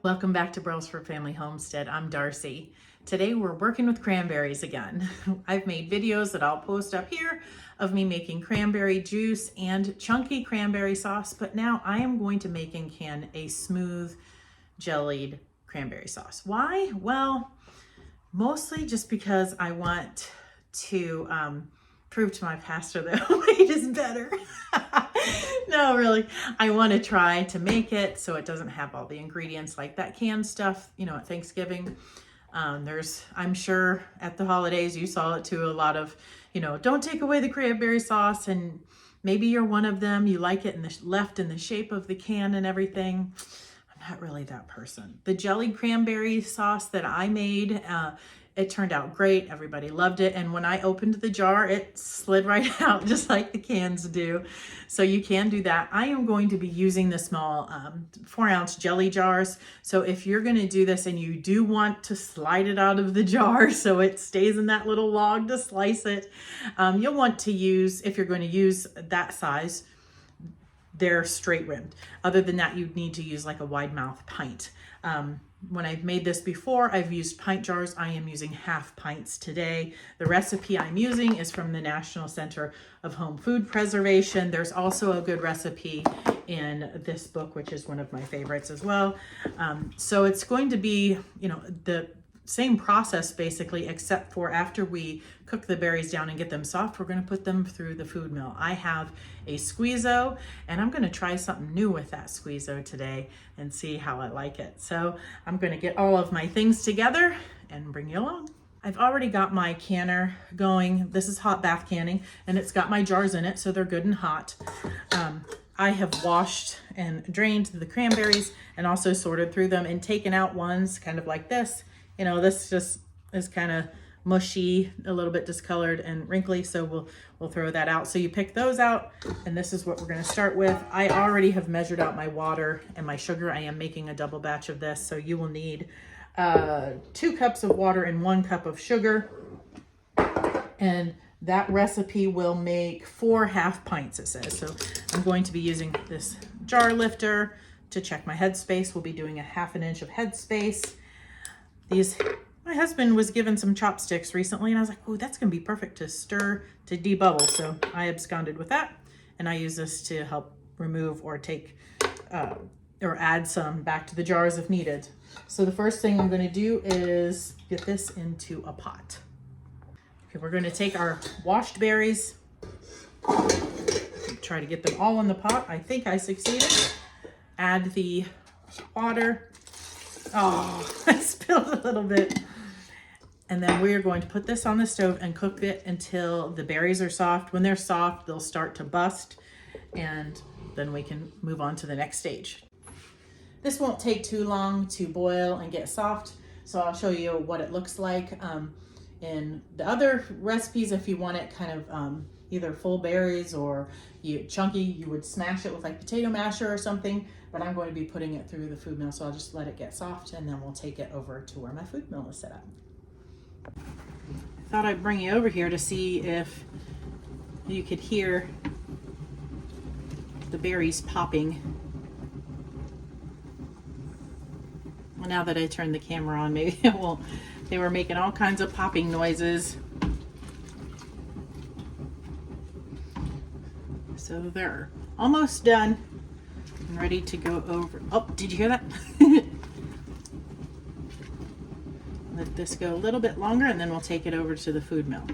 Welcome back to Brelsford Family Homestead. I'm Darcy. Today we're working with cranberries again. I've made videos that I'll post up here of me making cranberry juice and chunky cranberry sauce, but now I am going to make in can a smooth jellied cranberry sauce. Why? Well, mostly just because I want to prove to my pastor that homemade is better. No, really, I want to try to make it so it doesn't have all the ingredients like that canned stuff, you know, at Thanksgiving. I'm sure at the holidays you saw it too, a lot of, you know, don't take away the cranberry sauce, and maybe you're one of them. You like it left in the shape of the can and everything. I'm not really that person. The jellied cranberry sauce that I made, it turned out great. Everybody loved it. And when I opened the jar, it slid right out just like the cans do. So you can do that. I am going to be using the small 4-ounce jelly jars. So if you're going to do this and you do want to slide it out of the jar so it stays in that little log to slice it, you'll want to use, if you're going to use that size, they're straight rimmed. Other than that, you'd need to use like a wide mouth pint. When I've made this before, I've used pint jars. I am using half pints today. The recipe I'm using is from the National Center of Home Food Preservation. There's also a good recipe in this book, which is one of my favorites as well. So it's going to be, you know, the same process basically, except for after we cook the berries down and get them soft, we're going to put them through the food mill. I have a squeezo, and I'm going to try something new with that squeezo today and see how I like it. So I'm going to get all of my things together and bring you along. I've already got my canner going. This is hot bath canning, and it's got my jars in it, so they're good and hot. I have washed and drained the cranberries and also sorted through them and taken out ones kind of like this. You know, this just is kind of mushy, a little bit discolored and wrinkly, so we'll throw that out. So you pick those out, and this is what we're going to start with. I already have measured out my water and my sugar. I am making a double batch of this, so you will need 2 cups of water and 1 cup of sugar, and that recipe will make 4 half pints, it says. So I'm going to be using this jar lifter to check my headspace. We'll be doing a 1/2 inch of headspace. My husband was given some chopsticks recently, and I was like, oh, that's going to be perfect to stir to debubble. So I absconded with that, and I use this to help remove or take or add some back to the jars if needed. So the first thing I'm going to do is get this into a pot. Okay, we're going to take our washed berries, try to get them all in the pot. I think I succeeded. Add the water. Oh, I spilled a little bit. And then we're going to put this on the stove and cook it until the berries are soft. When they're soft, they'll start to bust, and then we can move on to the next stage. This won't take too long to boil and get soft, so I'll show you what it looks like. In the other recipes, if you want it kind of either full berries or chunky, you would smash it with like potato masher or something, but I'm going to be putting it through the food mill, so I'll just let it get soft, and then we'll take it over to where my food mill is set up. I thought I'd bring you over here to see if you could hear the berries popping. Well, now that I turned the camera on, maybe it won't. They were making all kinds of popping noises. So they're almost done and ready to go over. Oh, did you hear that? Let this go a little bit longer, and then we'll take it over to the food mill.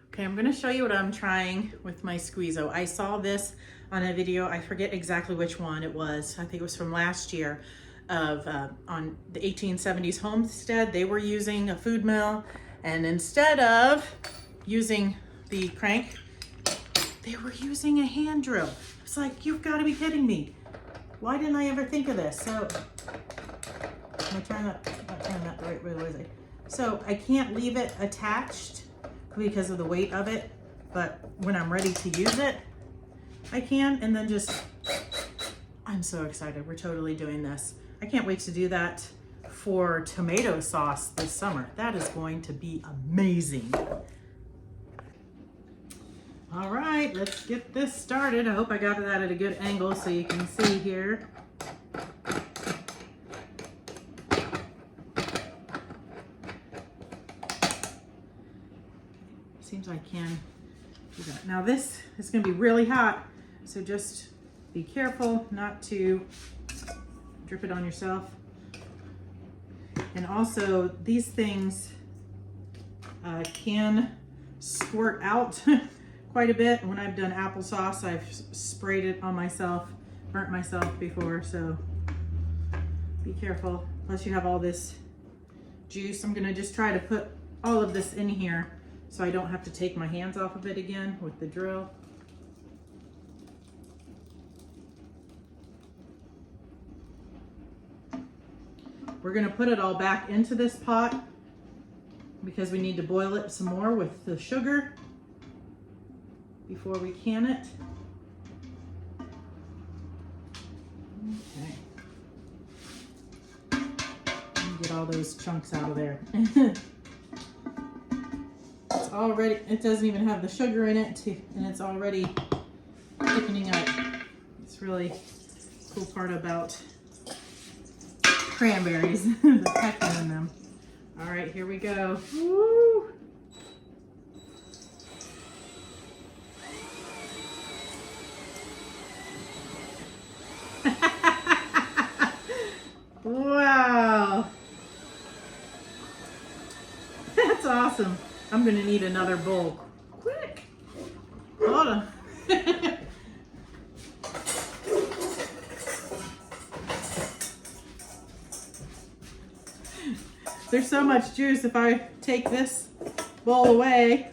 Okay, I'm going to show you what I'm trying with my squeezo. I saw this on a video. I forget exactly which one it was. I think it was from last year of on the 1870s Homestead. They were using a food mill, and instead of using the crank, they were using a hand drill. It's like, you've got to be kidding me. Why didn't I ever think of this? So I'm turn that the right way, was it? So I can't leave it attached because of the weight of it, but when I'm ready to use it, I can, and then just, I'm so excited. We're totally doing this. I can't wait to do that for tomato sauce this summer. That is going to be amazing. All right, let's get this started. I hope I got that at a good angle so you can see here. seems I can do that. Now this is going to be really hot, so just be careful not to drip it on yourself. And also these things can squirt out quite a bit. When I've done applesauce, I've sprayed it on myself, burnt myself before, so be careful. Plus you have all this juice. I'm gonna just try to put all of this in here so I don't have to take my hands off of it again with the drill. We're gonna put it all back into this pot because we need to boil it some more with the sugar before we can it. Okay. Get all those chunks out of there. It's already, it doesn't even have the sugar in it, and it's already thickening up. It's really cool part about cranberries, the pectin in them. All right, here we go. Woo! Wow. That's awesome. I'm gonna need another bowl. Quick. Hold on. There's so much juice. If I take this bowl away,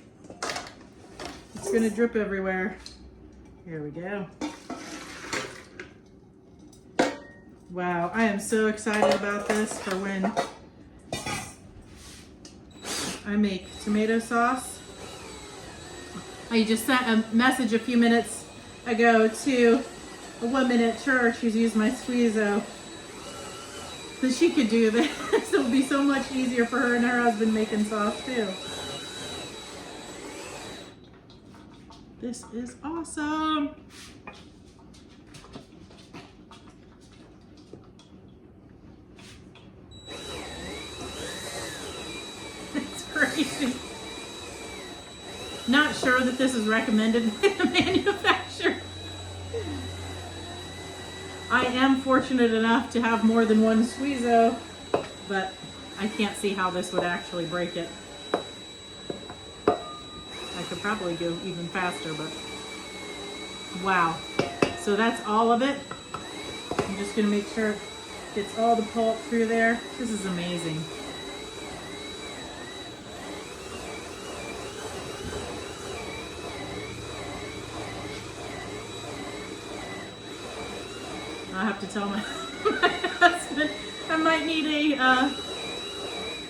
it's gonna drip everywhere. Here we go. Wow, I am so excited about this for when I make tomato sauce. I just sent a message a few minutes ago to a woman at church who's used my squeezo, that she could do this. It would be so much easier for her and her husband making sauce too. This is awesome. It's crazy. Not sure that this is recommended by the manufacturer. I am fortunate enough to have more than one squeezo, but I can't see how this would actually break it. I could probably go even faster, but wow. So that's all of it. I'm just gonna make sure it gets all the pulp through there. This is amazing. I'll have to tell my husband I might need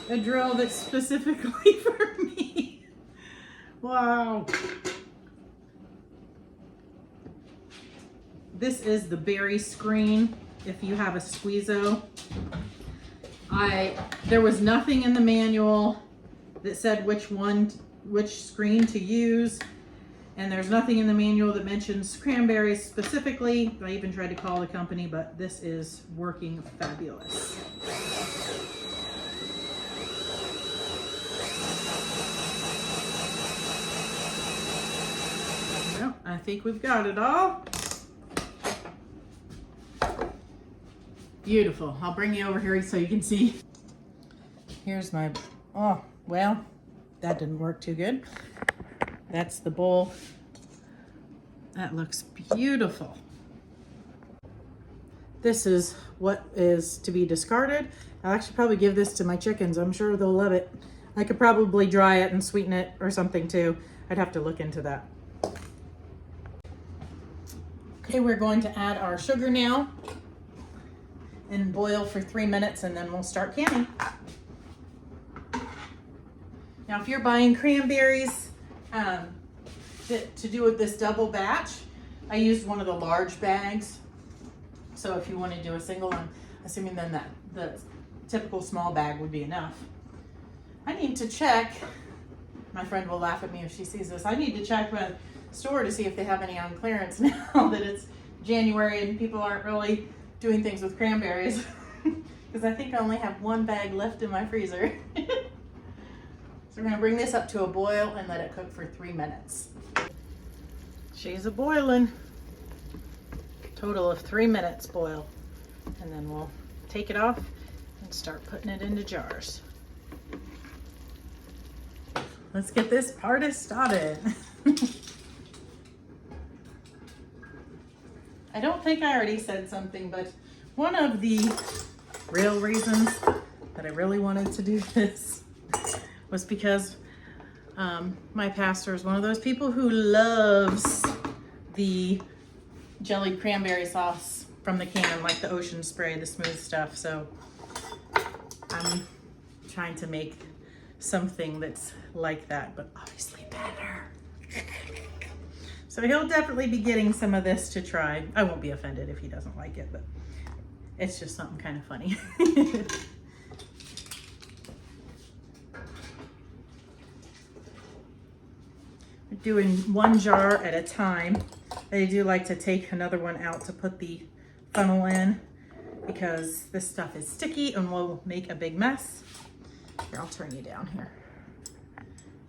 a drill that's specifically for me. Wow. This is the berry screen. If you have a squeezo, there was nothing in the manual that said which screen to use. And there's nothing in the manual that mentions cranberries specifically. I even tried to call the company, but this is working fabulous. Well, I think we've got it all. Beautiful. I'll bring you over here so you can see. Here's my, oh, well, that didn't work too good. That's the bowl. That looks beautiful. This is what is to be discarded. I'll actually probably give this to my chickens. I'm sure they'll love it. I could probably dry it and sweeten it or something too. I'd have to look into that. Okay, we're going to add our sugar now and boil for 3 minutes, and then we'll start canning. Now, if you're buying cranberries, to do with this double batch, I used one of the large bags. So if you want to do a single, I'm assuming then that the typical small bag would be enough. I need to check, my friend will laugh at me if she sees this, I need to check my store to see if they have any on clearance now that it's January and people aren't really doing things with cranberries. Because I think I only have one bag left in my freezer. So we're gonna bring this up to a boil and let it cook for 3 minutes. She's a boiling. Total of 3 minutes boil. And then we'll take it off and start putting it into jars. Let's get this party started. I don't think I already said something, but one of the real reasons that I really wanted to do this was because my pastor is one of those people who loves the jellied cranberry sauce from the can, like the ocean spray, the smooth stuff. So I'm trying to make something that's like that, but obviously better. So he'll definitely be getting some of this to try. I won't be offended if he doesn't like it, but it's just something kind of funny. We're doing 1 jar at a time. I do like to take another one out to put the funnel in because this stuff is sticky and will make a big mess. Here, I'll turn you down here.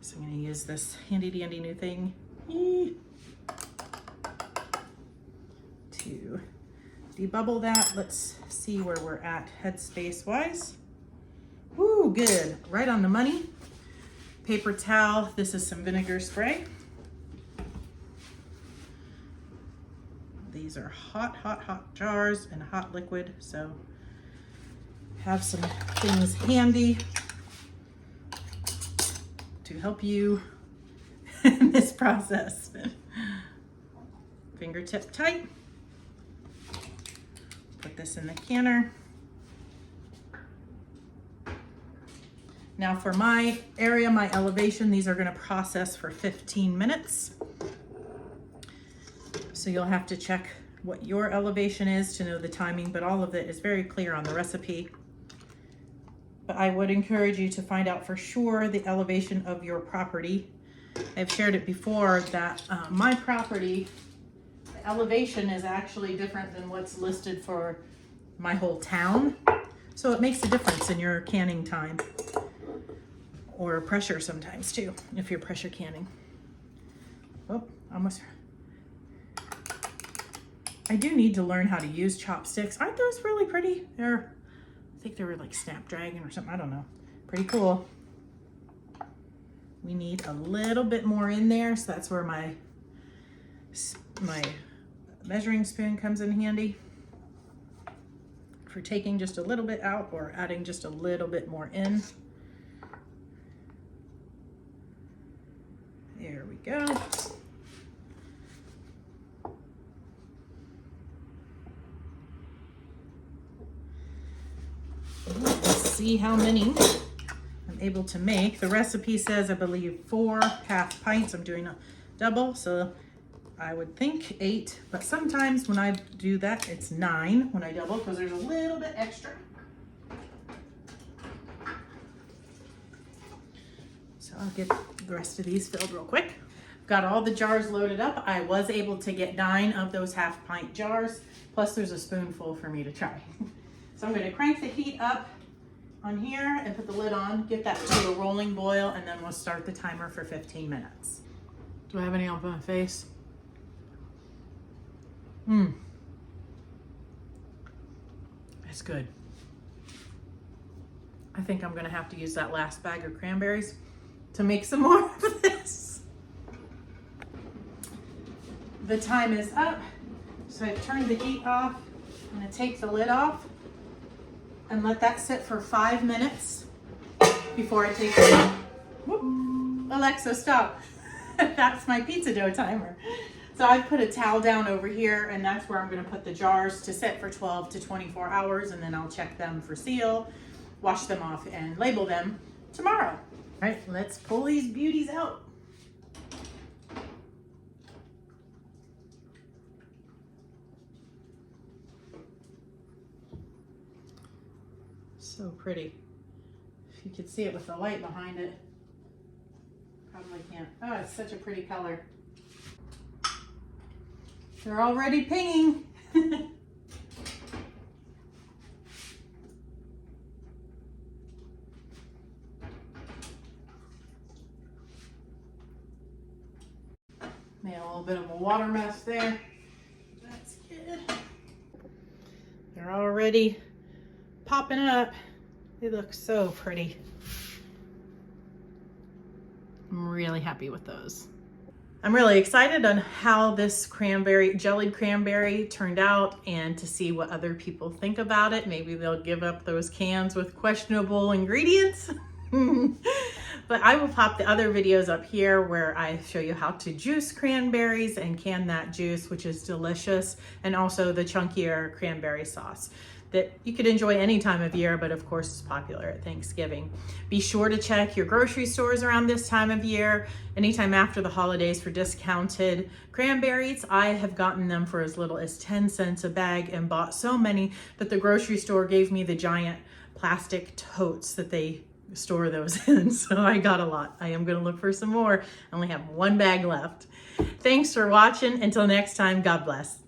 So I'm gonna use this handy dandy new thing to debubble that. Let's see where we're at headspace wise. Woo, good, right on the money. Paper towel, this is some vinegar spray. These are hot, hot, hot jars and hot liquid, so have some things handy to help you in this process. Fingertip tight. Put this in the canner. Now for my area, my elevation, these are going to process for 15 minutes. So you'll have to check what your elevation is to know the timing, but all of it is very clear on the recipe. But I would encourage you to find out for sure the elevation of your property. I've shared it before that my property, the elevation is actually different than what's listed for my whole town. So it makes a difference in your canning time, or pressure sometimes too, if you're pressure canning. Oh, almost. I do need to learn how to use chopsticks. Aren't those really pretty? I think they were like Snapdragon or something, I don't know. Pretty cool. We need a little bit more in there, so that's where my measuring spoon comes in handy for taking just a little bit out or adding just a little bit more in. There we go. Let's see how many I'm able to make. The recipe says, I believe, 4 half pints. I'm doing a double, so I would think 8, but sometimes when I do that, it's 9 when I double because there's a little bit extra. So I'll get the rest of these filled real quick. Got all the jars loaded up. I was able to get 9 of those half pint jars, plus there's a spoonful for me to try. So I'm going to crank the heat up on here and put the lid on, get that to a rolling boil, and then we'll start the timer for 15 minutes. Do I have any on my face? It's good. I think I'm going to have to use that last bag of cranberries to make some more of this. The time is up, so I've turned the heat off. I'm going to take the lid off and let that sit for 5 minutes before I take it out. Whoop. Alexa, stop. That's my pizza dough timer. So I've put a towel down over here, and that's where I'm going to put the jars to sit for 12 to 24 hours, and then I'll check them for seal, wash them off, and label them tomorrow. All right, let's pull these beauties out. So pretty. If you could see it with the light behind it. Probably can't. Oh, it's such a pretty color. They're already pinging. Made a little bit of a water mess there. That's good. They're already popping up. They look so pretty. I'm really happy with those. I'm really excited on how this jellied cranberry turned out and to see what other people think about it. Maybe they'll give up those cans with questionable ingredients. But I will pop the other videos up here where I show you how to juice cranberries and can that juice, which is delicious, and also the chunkier cranberry sauce that you could enjoy any time of year, but of course is popular at Thanksgiving. Be sure to check your grocery stores around this time of year, anytime after the holidays, for discounted cranberries. I have gotten them for as little as 10 cents a bag and bought so many that the grocery store gave me the giant plastic totes that they store those in. So I got a lot. I am going to look for some more. I only have one bag left. Thanks for watching. Until next time, God bless.